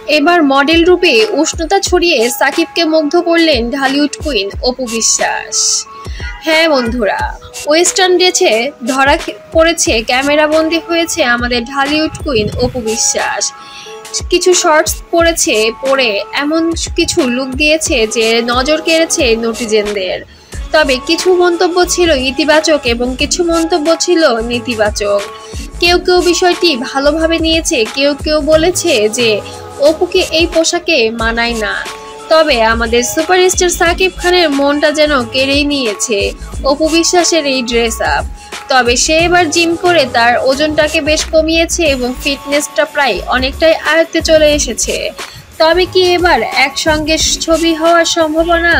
এবার মডেল রূপে উষ্ণতা ছড়িয়ে সাকিবকে মুগ্ধ করলেন ঢালিউড কুইন অপু বিশ্বাস। হ্যাঁ বন্ধুরা, ওয়েস্টার্ন ড্রেসে ধরা পড়েছে, ক্যামেরাবন্দি হয়েছে আমাদের ঢালিউড কুইন অপু বিশ্বাস। কিছু শর্টস পরে এমন কিছু লুক দিয়েছে যে নজর কেড়েছে নেটিজেনদের। তবে কিছু মন্তব্য ছিল ইতিবাচক এবং কিছু মন্তব্য ছিল নেতিবাচক। কেউ কেউ বিষয়টি ভালোভাবে নিয়েছে, কেউ কেউ বলেছে যে অপুকে এই পোশাকে মানায় না। তবে আমাদের সুপারস্টার সাকিব খানের মনটা যেন কেড়েই নিয়েছে অপু বিশ্বাসের এই ড্রেস আপ। তবে সে এবার জিম করে তার ওজনটাকে বেশ কমিয়েছে এবং ফিটনেসটা প্রায় অনেকটাই আয়ত্তে চলে এসেছে। তবে কি এবার একসঙ্গে ছবি হওয়ার সম্ভাবনা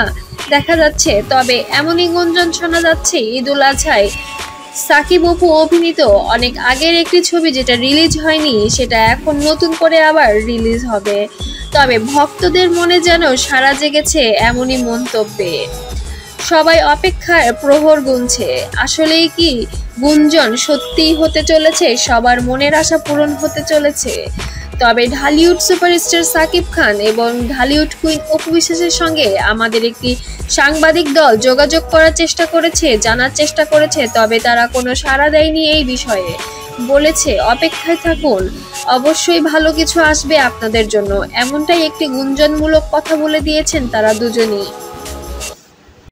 দেখা যাচ্ছে? তবে এমনই গুঞ্জন শোনা যাচ্ছে ঈদুল আজহায় সাকিব অপু অভিনীত অনেক আগের একটি ছবি যেটা রিলিজ হয়নি সেটা এখন নতুন করে আবার রিলিজ হবে। তবে ভক্তদের মনে যেন সাড়া জেগেছে এমনই মন্তব্যে। সবাই অপেক্ষার প্রহর গুনছে, আসলেই কি গুঞ্জন সত্যিই হতে চলেছে? সবার মনের আশা পূরণ হতে চলেছে? তবে ঢালিউড সুপারস্টার সাকিব খান এবং ঢালিউড কুইন অপু বিশ্বাসের সঙ্গে আমাদের একটি সাংবাদিক দল যোগাযোগ করার চেষ্টা করেছে, জানার চেষ্টা করেছে, তবে তারা কোনো সাড়া দেয়নি এই বিষয়ে। বলেছে অপেক্ষায় থাকুন, অবশ্যই ভালো কিছু আসবে আপনাদের জন্য, এমনটাই একটি গুঞ্জনমূলক কথা বলে দিয়েছেন তারা দুজনেই।